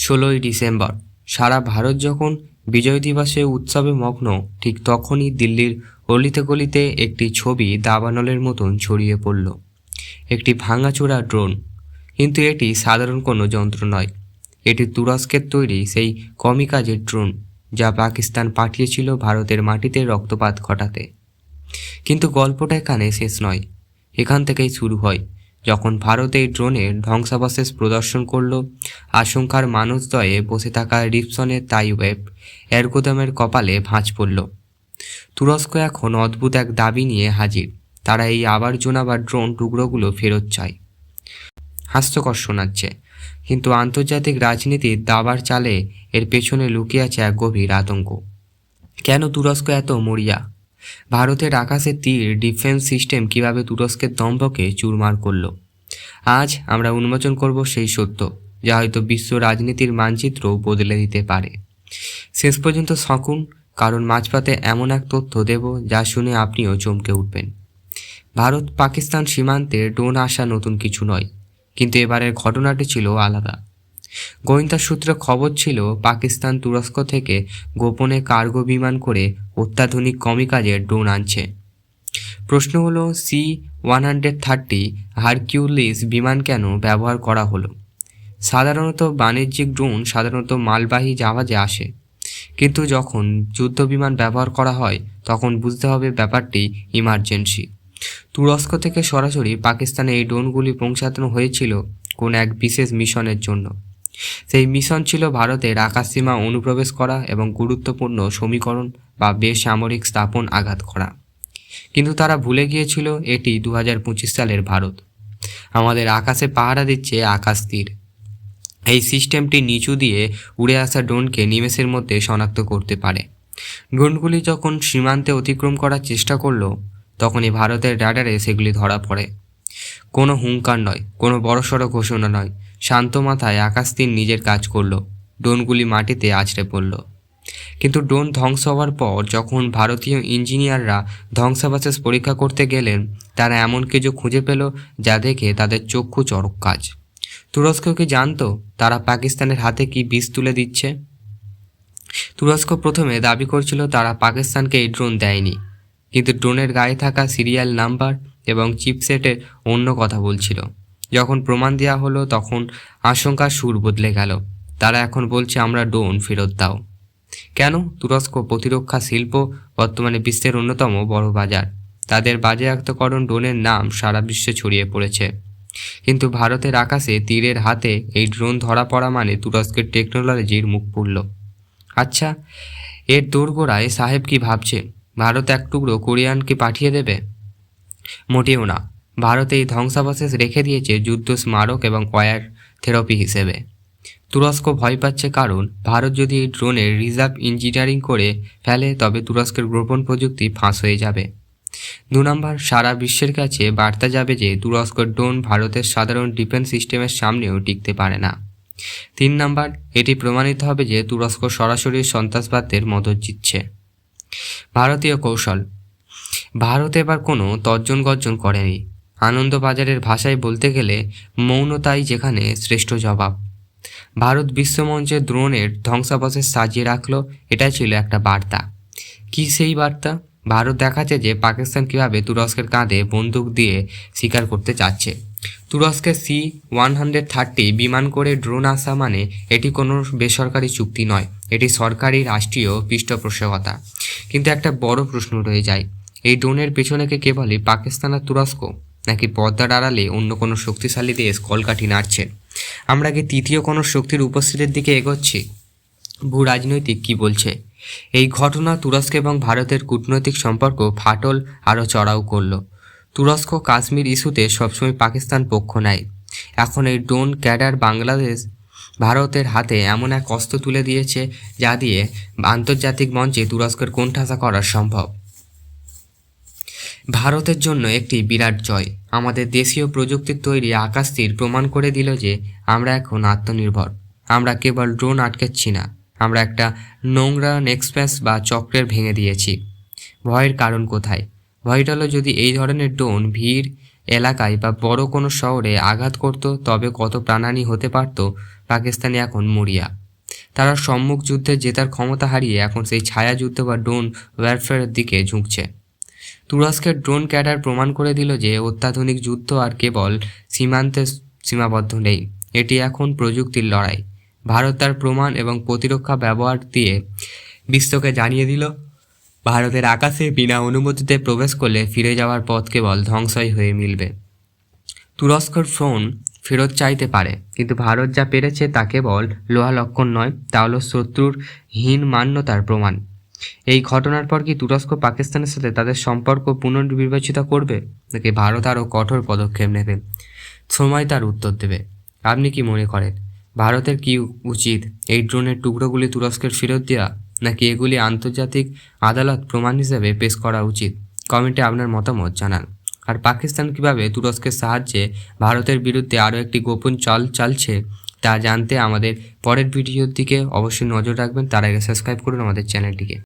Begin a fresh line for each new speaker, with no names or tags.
16ই December সারা ভারত যখন বিজয় দিবসে উৎসবে মগ্ন, ঠিক তখনই দিল্লির অলিতে গলিতে একটি ছবি দাবানলের মতন ছড়িয়ে পড়ল। একটি ভাঙাচোরা ড্রোন, কিন্তু এটি সাধারণ কোনো যন্ত্র নয়। এটি তুরস্কের তৈরি সেই কমিকাজের ড্রোন যা পাকিস্তান পাঠিয়েছিল ভারতের মাটিতে রক্তপাত ঘটাতে। কিন্তু গল্পটা এখানে শেষ নয়, এখান থেকেই শুরু হয় যখন ভারত এই ড্রোনের ধ্বংসাবশেষ প্রদর্শন করল। আশঙ্কার মানুষদ্বয়ে বসে থাকা রিপসনের তাইওয়েব এরগোদমের কপালে ভাঁজ পড়ল। তুরস্ক এখন অদ্ভুত এক দাবি নিয়ে হাজির। তারা এই আবর্জনা বা ড্রোন টুকরোগুলো ফেরত চায়। হাস্যকর শোনাচ্ছে, কিন্তু আন্তর্জাতিক রাজনীতির দাবার চালে এর পেছনে লুকিয়ে আছে এক গভীর আতঙ্ক। কেন তুরস্ক এত মরিয়া? ভারতের আকাশে তীর ডিফেন্স সিস্টেম কিভাবে তুরস্কের দম্ভকে চুরমার করল? আজ আমরা উন্মোচন করব সেই সত্য যা হয়তো বিশ্ব রাজনীতির মানচিত্রও বদলে দিতে পারে। শেষ পর্যন্ত থাকুন, কারণ মাঝপথে এমন এক তথ্য দেব যা শুনে আপনিও চমকে উঠবেন। ভারত পাকিস্তান সীমান্তে ড্রোন আসা নতুন কিছু নয়, কিন্তু এবারের ঘটনাটি ছিল আলাদা। গোয়েন্দা সূত্রে খবর ছিল পাকিস্তান তুরস্ক থেকে গোপনে কার্গো বিমান করে অত্যাধুনিক কমিকাজের ড্রোন আনছে। প্রশ্ন হলো, C-130 হারকিউলিস বিমান কেন ব্যবহার করা হলো? সাধারণত বাণিজ্যিক ড্রোন সাধারণত মালবাহী জাহাজে আসে, কিন্তু যখন যুদ্ধ বিমান ব্যবহার করা হয় তখন বুঝতে হবে ব্যাপারটি ইমার্জেন্সি। তুরস্ক থেকে সরাসরি পাকিস্তানে এই ড্রোনগুলি পৌঁছানো হয়েছিল কোন এক বিশেষ মিশনের জন্য। সেই মিশন ছিল ভারতের আকাশসীমা অনুপ্রবেশ করা এবং গুরুত্বপূর্ণ সমীকরণ বা বেসামরিক স্থাপন আঘাত করা। কিন্তু তারা ভুলে গিয়েছিল এটি 2025 সালের ভারত। আমাদের আকাশে পাহারা দিচ্ছে আকাশ তীর। এই সিস্টেমটি নিচু দিয়ে উড়ে আসা ড্রোনকে নিমেষের মধ্যে শনাক্ত করতে পারে। ড্রোনগুলি যখন সীমান্তে অতিক্রম করার চেষ্টা করলো, তখনই ভারতের রাডারে সেগুলি ধরা পড়ে। কোনো হুঙ্কার নয়, কোনো বড়সড় ঘোষণা নয়, শান্ত মাথায় আকাশ তীর নিজের কাজ করলো। ড্রোনগুলি মাটিতে আছড়ে পড়ল। কিন্তু ড্রোন ধ্বংস হওয়ার পর যখন ভারতীয় ইঞ্জিনিয়াররা ধ্বংসাবশেষ পরীক্ষা করতে গেলেন, তারা এমন কিছু খুঁজে পেল যা দেখে তাদের চক্ষু চড়ক কাজ। তুরস্ক কি জানতো তারা পাকিস্তানের হাতে কি বিষ তুলে দিচ্ছে? তুরস্ক প্রথমে দাবি করছিল তারা পাকিস্তানকে এই ড্রোন দেয়নি, কিন্তু ড্রোনের গায়ে থাকা সিরিয়াল নাম্বার এবং চিপসেটের অন্য কথা বলছিল। যখন প্রমাণ দেওয়া হলো তখন আশঙ্কার সুর বদলে গেল। তারা এখন বলছে আমরা ড্রোন ফেরত দাও। কেন? তুরস্ক প্রতিরক্ষা শিল্প বর্তমানে বিশ্বের অন্যতম বড় বাজার। তাদের বাজেয়াপ্তকরণ ড্রোনের নাম সারা বিশ্বে ছড়িয়ে পড়েছে। কিন্তু ভারতের আকাশে তীরের হাতে এই ড্রোন ধরা পড়া মানে তুরস্কের টেকনোলজির মুখ পুড়ল। আচ্ছা, এর দোরগোড়ায় সাহেব কি ভাবছে? ভারত এক টুকরো কোরিয়ানকে পাঠিয়ে দেবে? মোটেও না। ভারত এই ধ্বংসাবশেষ রেখে দিয়েছে যুদ্ধ স্মারক এবং ওয়্যার থেরাপি হিসেবে। তুরস্ক ভয় পাচ্ছে কারণ ভারত যদি এই ড্রোনের রিজার্ভ ইঞ্জিনিয়ারিং করে ফেলে তবে তুরস্কের গোপন প্রযুক্তি ফাঁস হয়ে যাবে। 2 নম্বর, সারা বিশ্বের কাছে বার্তা যাবে যে তুরস্কের ড্রোন ভারতের সাধারণ ডিফেন্স সিস্টেমের সামনেও টিকতে পারে না। 3 নম্বর, এটি প্রমাণিত হবে যে তুরস্ক সরাসরি সন্ত্রাসবাদের মদত দিচ্ছে। ভারতীয় কৌশল। ভারত এবার কোনো তর্জন গর্জন করেনি। আনন্দবাজারের ভাষায় বলতে গেলে মৌনতাই যেখানে শ্রেষ্ঠ জবাব। ভারত বিশ্বমঞ্চে ড্রোনের ধ্বংসাবশেষ সাজিয়ে রাখল। এটা ছিল একটা বার্তা। কি সেই বার্তা? ভারত দেখাচ্ছে যে পাকিস্তান কীভাবে তুরস্কের কাঁধে বন্দুক দিয়ে স্বীকার করতে চাচ্ছে। তুরস্কের C-130 বিমান করে ড্রোন আসা মানে এটি কোনো বেসরকারি চুক্তি নয়, এটি সরকারি রাষ্ট্রীয় পৃষ্ঠপোষকতা। কিন্তু একটা বড় প্রশ্ন রয়ে যায়, এই ড্রোনের পেছনে কে বলে পাকিস্তান আর তুরস্ক, নাকি পর্দার আড়ালে অন্য কোনো শক্তিশালী দেশ কলকাঠি নাড়ছে? আমরা কি তৃতীয় কোনো শক্তির উপস্থিতির দিকে এগোচ্ছি? ভূ রাজনৈতিক কী বলছে? এই ঘটনা তুরস্ক এবং ভারতের কূটনৈতিক সম্পর্ক ফাটল আরও চড়াও করল। তুরস্ক কাশ্মীর ইস্যুতে সবসময় পাকিস্তান পক্ষ নেয়। এখন এই ড্রোন ক্যাডার বাংলাদেশ ভারতের হাতে এমন এক অস্ত্র তুলে দিয়েছে যা দিয়ে আন্তর্জাতিক মঞ্চে তুরস্কের কোণঠাসা করা সম্ভব। ভারতের জন্য একটি বিরাট জয়। আমাদের দেশীয় প্রযুক্তির তৈরি আকাশ তীর প্রমাণ করে দিল যে আমরা এখন আত্মনির্ভর। আমরা কেবল ড্রোন আটকাচ্ছি না, আমরা একটা নোংরা নেক্সপ্যাস বা চক্রের ভেঙে দিয়েছি। ভয়ের কারণ কোথায়? ভয়টা হলো যদি এই ধরনের ড্রোন ভিড় এলাকায় বা বড় কোনো শহরে আঘাত করত তবে কত প্রাণহানি হতে পারত পাকিস্তানি এখন মরিয়া। তারা সম্মুখ যুদ্ধে জেতার ক্ষমতা হারিয়ে এখন সেই ছায়া যুদ্ধ বা ড্রোন ওয়ারফেয়ারের দিকে ঝুঁকছে। তুরস্কের ড্রোন ক্যাডার প্রমাণ করে দিল যে অত্যাধুনিক যুদ্ধ আর কেবল সীমান্তে সীমাবদ্ধ নেই, এটি এখন প্রযুক্তির লড়াই। ভারত তার প্রমাণ এবং প্রতিরক্ষা ব্যবহার দিয়ে বিশ্বকে জানিয়ে দিল, ভারতের আকাশে বিনা অনুমতিতে প্রবেশ করলে ফিরে যাওয়ার পথ কেবল ধ্বংসই হয়ে মিলবে। তুরস্কের ফোন ফেরত চাইতে পারে, কিন্তু ভারত যা পেরেছে তা কেবল লোহা লক্ষণ নয়, তা হলো শত্রুর হীন মান্যতার প্রমাণ। এই ঘটনার পর কি তুরস্ক পাকিস্তানের সাথে তাদের সম্পর্ক পুনর্বিবেচিত করবে, নাকি ভারত আরও কঠোর পদক্ষেপ নেবে? সময় তার উত্তর দেবে। আপনি কি মনে করেন, ভারতের কি উচিত? এই ড্রোনের টুকরোগুলি তুরস্কের ফেরত দেওয়া, নাকি এগুলি আন্তর্জাতিক আদালত প্রমাণ হিসেবে পেশ করা উচিত? কমেন্টে আপনার মতামত জানান। আর পাকিস্তান কিভাবে তুরস্কের সাহায্যে ভারতের বিরুদ্ধে আরও একটি গোপন চাল চালছে তা জানতে আমাদের পরের ভিডিওর দিকে অবশ্যই নজর রাখবেন। তার আগে সাবস্ক্রাইব করুন আমাদের চ্যানেলটিকে।